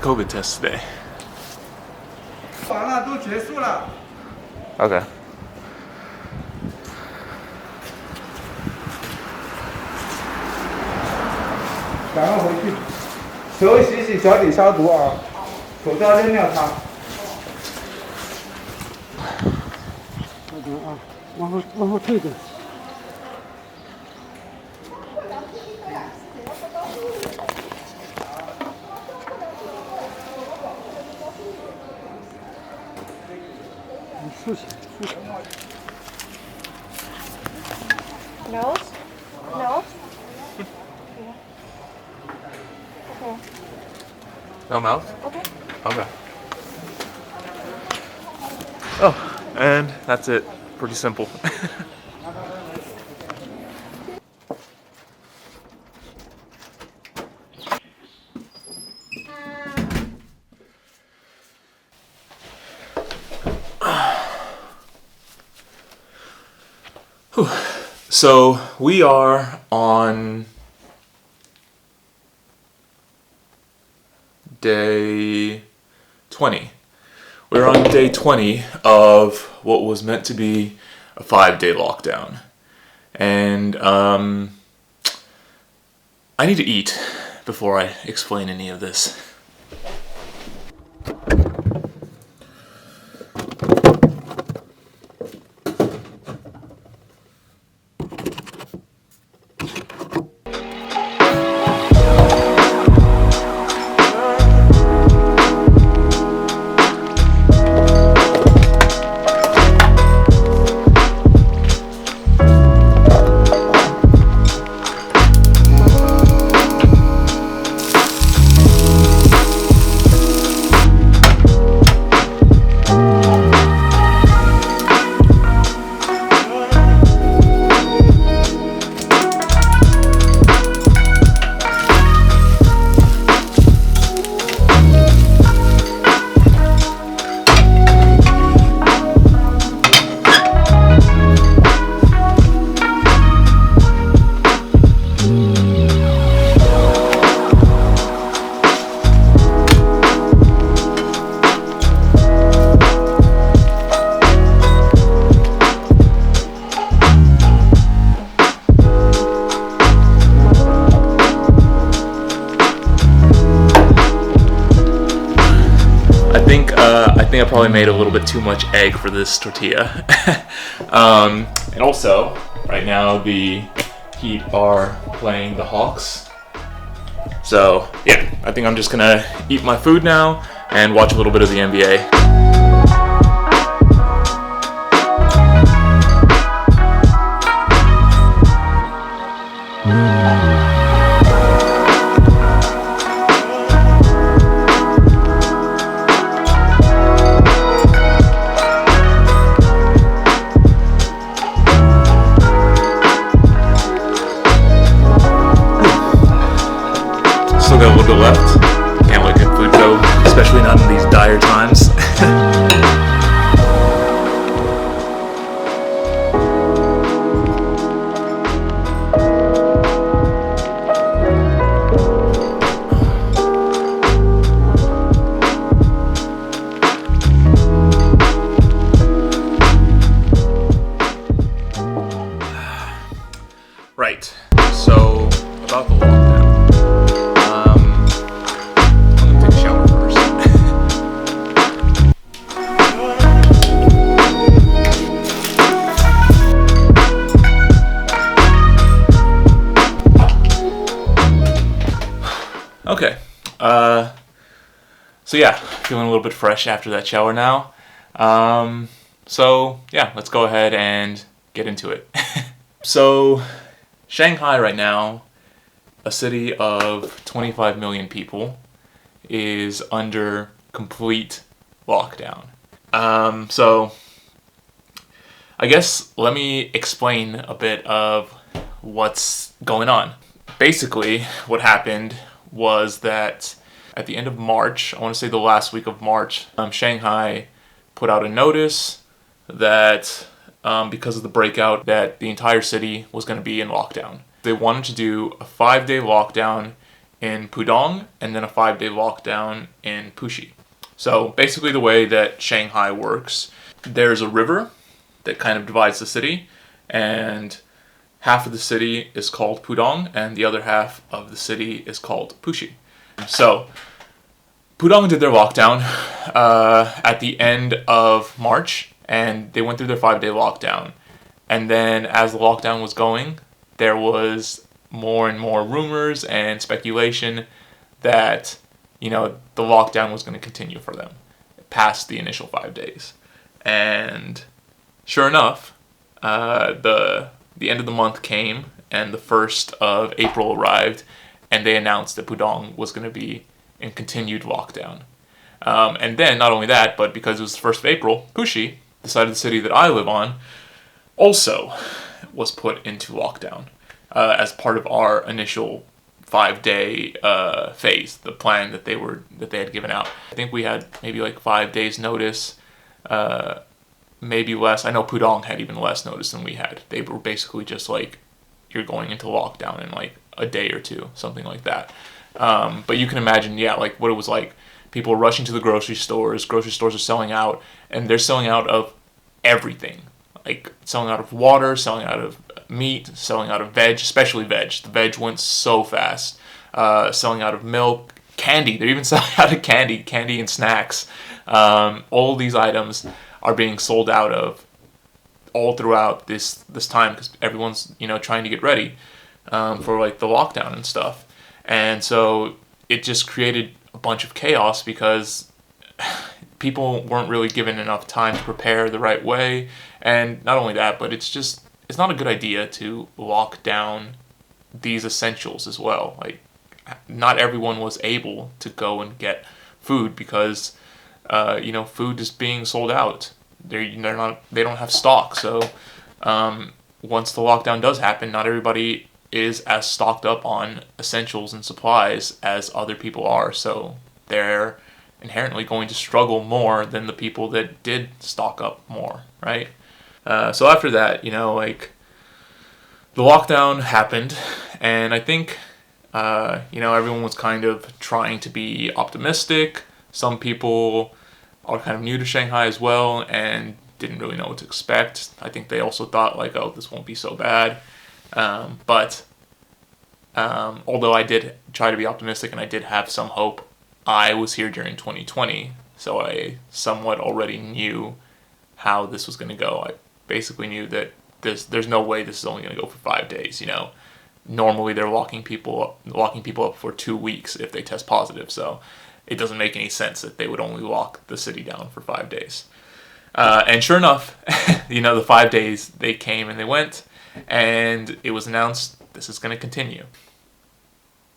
COVID test today. 完了，都结束了。 Okay. 赶快回去，手洗洗，脚底消毒啊，口罩扔掉它。稍等啊，往后退一点。你竖起，竖起。Nose? Nose? Okay. No mouth? Okay. Okay. Oh, and that's it. Pretty simple. So we are on day 20. We're on day 20 of what was meant to be a 5-day lockdown. And I need to eat before I explain any of this. I think I probably made a little bit too much egg for this tortilla. And also, right now the Heat are playing the Hawks. So yeah, I think I'm just gonna eat my food now and watch a little bit of the NBA. Still got a little bit left. Can't let good food go, especially not in these dire times. Right. So about the lockdown. Okay, so yeah, feeling a little bit fresh after that shower now. So yeah, let's go ahead and get into it. So, Shanghai right now, a city of 25 million people, is under complete lockdown. So, I guess let me explain a bit of what's going on. Basically, what happened was that at the end of March, I want to say the last week of March, Shanghai put out a notice that because of the breakout, that the entire city was going to be in lockdown. They wanted to do a 5-day lockdown in Pudong and then a 5-day lockdown in Puxi. So basically the way that Shanghai works, there's a river that kind of divides the city, and half of the city is called Pudong and the other half of the city is called Puxi. So Pudong did their lockdown at the end of March, and they went through their 5-day lockdown. And then as the lockdown was going, there was more and more rumors and speculation that, the lockdown was going to continue for them past the initial 5 days. And sure enough, the end of the month came and the 1st of April arrived, and they announced that Pudong was going to be in continued lockdown. And then not only that, but because it was the 1st of April, Puxi, the side of the city that I live on, also was put into lockdown as part of our initial 5-day phase, the plan that they had given out. I think we had maybe like 5 days notice, maybe less. I know Pudong had even less notice than we had. They were basically just like, you're going into lockdown in like a day or two, something like that. But you can imagine, like what it was like. People are rushing to the grocery stores. Grocery stores are selling out, and they're selling out of everything. Like selling out of water, selling out of meat, selling out of veg, especially veg. The veg went so fast. Selling out of milk, candy. They're even selling out of candy and snacks. All these items are being sold out of all throughout this time because everyone's trying to get ready for like the lockdown and stuff. And so it just created a bunch of chaos because people weren't really given enough time to prepare the right way. And not only that, but it's not a good idea to lock down these essentials as well. Like, not everyone was able to go and get food because, food is being sold out. They don't have stock. So, once the lockdown does happen, not everybody is as stocked up on essentials and supplies as other people are. So they're inherently going to struggle more than the people that did stock up more, right? So after that, the lockdown happened, and I think, everyone was kind of trying to be optimistic. Some people are kind of new to Shanghai as well and didn't really know what to expect. I think they also thought like, oh, this won't be so bad. But although I did try to be optimistic and I did have some hope, I was here during 2020, so I somewhat already knew how this was going to go. I basically knew that there's no way this is only going to go for 5 days. Normally they're locking people up for 2 weeks if they test positive, so it doesn't make any sense that they would only lock the city down for 5 days. And sure enough, the 5 days, they came and they went, and it was announced this is going to continue.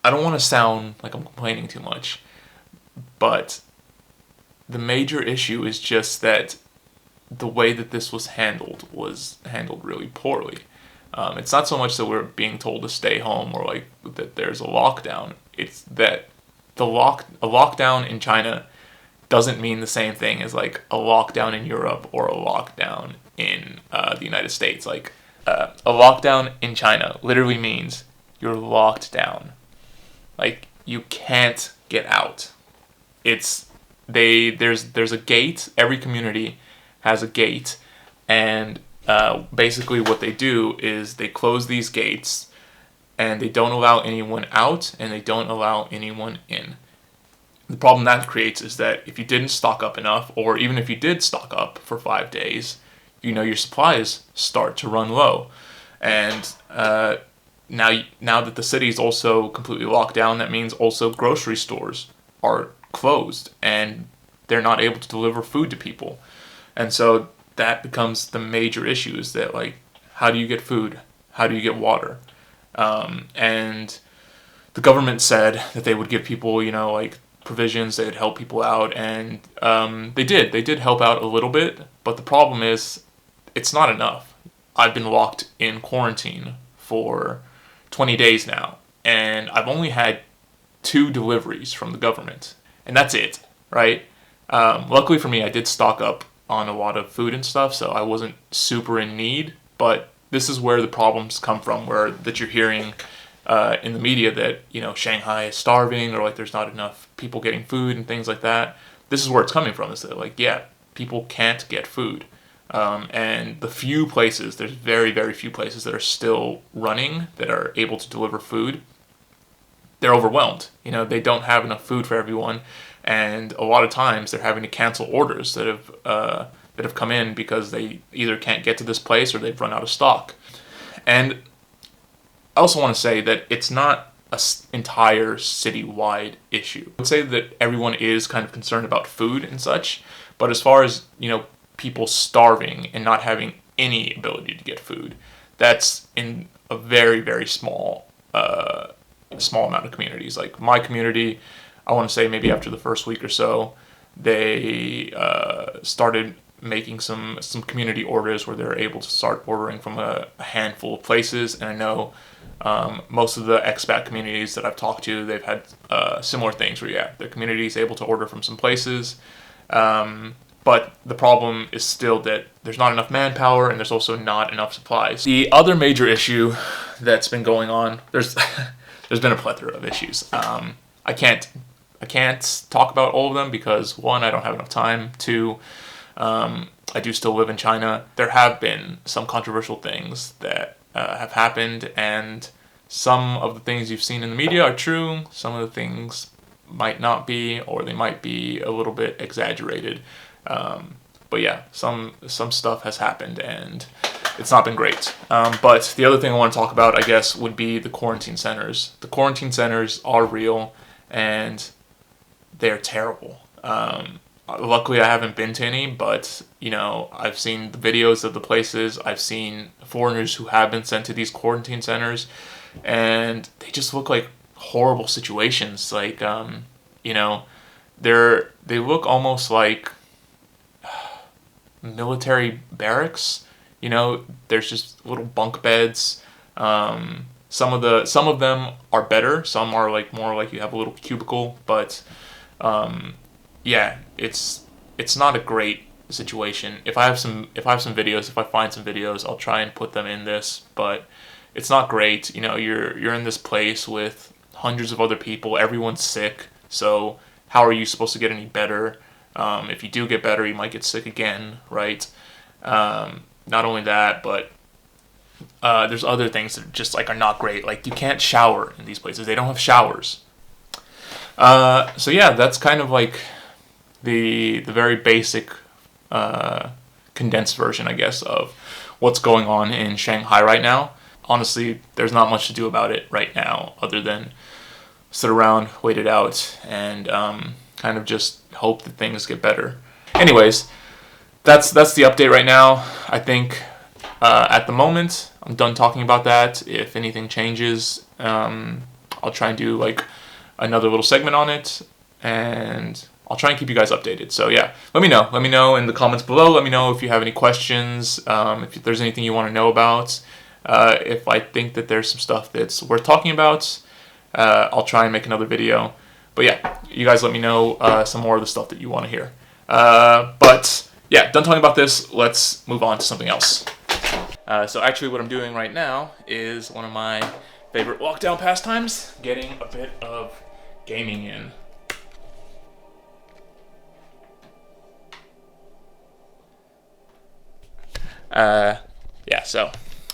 I don't want to sound like I'm complaining too much, but the major issue is just that the way that this was handled really poorly. It's not so much that we're being told to stay home or like that there's a lockdown. It's that a lockdown in China doesn't mean the same thing as like a lockdown in Europe or a lockdown in the United States. Like a lockdown in China literally means you're locked down. Like you can't get out. There's a gate. Every community has a gate, and basically what they do is they close these gates, and they don't allow anyone out, and they don't allow anyone in. The problem that creates is that if you didn't stock up enough, or even if you did stock up for 5 days, your supplies start to run low. And now that the city is also completely locked down, that means also grocery stores are closed, and they're not able to deliver food to people. And so that becomes the major issue, is that, like, how do you get food? How do you get water? And the government said that they would give people, provisions, they'd help people out, and they did help out a little bit, but the problem is it's not enough. I've been locked in quarantine for 20 days now, and I've only had 2 deliveries from the government, and that's it, right? Luckily for me, I did stock up on a lot of food and stuff, so I wasn't super in need, but this is where the problems come from, that you're hearing in the media that, you know, Shanghai is starving, or like there's not enough people getting food and things like that. This is where it's coming from. Is that, like, yeah, people can't get food. And the few places, there's very, very few places that are still running, that are able to deliver food, they're overwhelmed. You know, they don't have enough food for everyone, and a lot of times they're having to cancel orders that have come in because they either can't get to this place or they've run out of stock. And I also want to say that it's not an entire citywide issue. I would say that everyone is kind of concerned about food and such, but as far as, you know, people starving and not having any ability to get food, that's in a very, very small amount of communities. Like my community, I want to say maybe after the first week or so, they started making some community orders where they're able to start ordering from a handful of places. And I know most of the expat communities that I've talked to, they've had similar things where, yeah, their community is able to order from some places. But the problem is still that there's not enough manpower, and there's also not enough supplies. The other major issue that's been going on, there's been a plethora of issues. I can't talk about all of them because, one, I don't have enough time. Two, I do still live in China. There have been some controversial things that have happened, and some of the things you've seen in the media are true. Some of the things might not be, or they might be a little bit exaggerated. But yeah, some stuff has happened, and it's not been great. But the other thing I want to talk about, I guess, would be the quarantine centers. The quarantine centers are real, and they're terrible. Luckily, I haven't been to any, but, you know, I've seen the videos of the places. I've seen foreigners who have been sent to these quarantine centers, and they just look like horrible situations. Like, you know, they look almost like military barracks. You know, there's just little bunk beds. Some of them are better. Some are like more like you have a little cubicle, but yeah, it's not a great situation. If I have some videos, if I find some videos, I'll try and put them in this, but it's not great. You know, you're in this place with hundreds of other people. Everyone's sick. So how are you supposed to get any better? If you do get better, you might get sick again, right? Not only that, but there's other things that just like are not great. Like you can't shower in these places. They don't have showers. So yeah, that's kind of like the very basic condensed version, I guess, of what's going on in Shanghai right now. Honestly, there's not much to do about it right now other than sit around, wait it out, and kind of just hope that things get better. Anyways, that's the update right now. I think at the moment I'm done talking about that. If anything changes, I'll try and do like another little segment on it, and I'll try and keep you guys updated. So yeah, let me know in the comments below. Let me know if you have any questions, if there's anything you want to know about. If I think that there's some stuff that's worth talking about, I'll try and make another video. But yeah, you guys let me know some more of the stuff that you want to hear. But yeah, done talking about this. Let's move on to something else. So actually what I'm doing right now is one of my favorite lockdown pastimes, getting a bit of gaming in. Yeah, so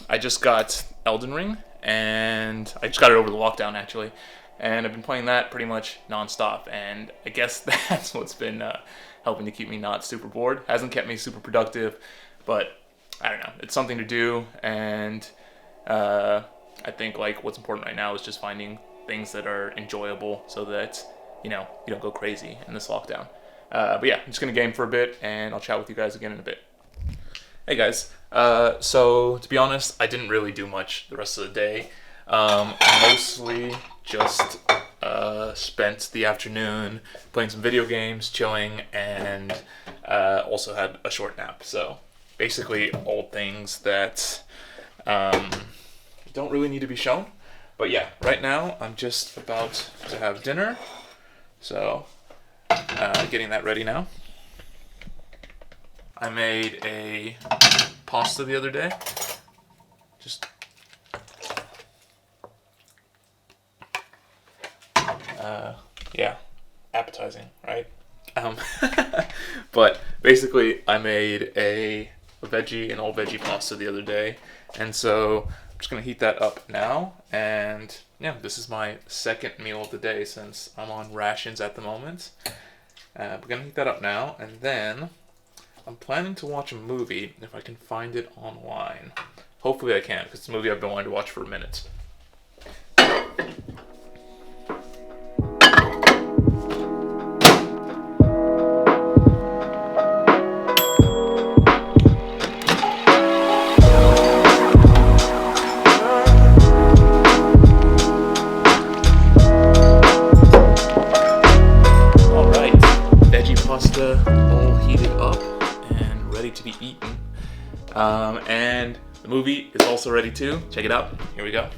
I just got Elden Ring, and I just got it over the lockdown actually, and I've been playing that pretty much non-stop, and I guess that's what's been helping to keep me not super bored. Hasn't kept me super productive, but I don't know, it's something to do, and I think like what's important right now is just finding things that are enjoyable so that, you know, you don't go crazy in this lockdown. But yeah, I'm just gonna game for a bit, and I'll chat with you guys again in a bit. Hey guys, so to be honest, I didn't really do much the rest of the day. Mostly just spent the afternoon playing some video games, chilling, and also had a short nap. So basically all things that don't really need to be shown. But yeah, right now I'm just about to have dinner, so getting that ready now. I made a pasta the other day. Just yeah, appetizing, right? But basically, I made an all veggie pasta the other day, and so I'm just gonna heat that up now. And yeah, this is my second meal of the day since I'm on rations at the moment. We're gonna heat that up now, and then I'm planning to watch a movie if I can find it online. Hopefully I can, because it's a movie I've been wanting to watch for a minute. Alright, veggie pasta all heated up and ready to be eaten. And the movie is also ready too. Check it out. Here we go.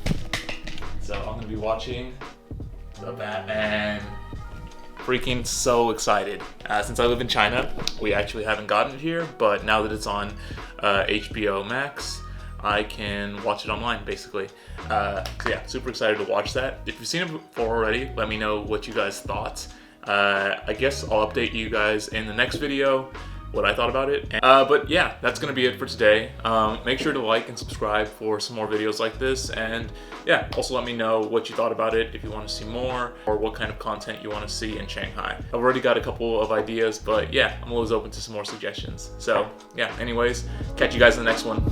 So I'm going to be watching The Batman. Freaking so excited. Since I live in China, we actually haven't gotten it here, but now that it's on HBO Max, I can watch it online basically. So yeah, super excited to watch that. If you've seen it before already, let me know what you guys thought. I guess I'll update you guys in the next video what I thought about it. But yeah, that's gonna be it for today. Make sure to like and subscribe for some more videos like this, and yeah, also let me know what you thought about it, if you want to see more or what kind of content you want to see in Shanghai. I've already got a couple of ideas, but yeah, I'm always open to some more suggestions. So yeah, anyways, catch you guys in the next one.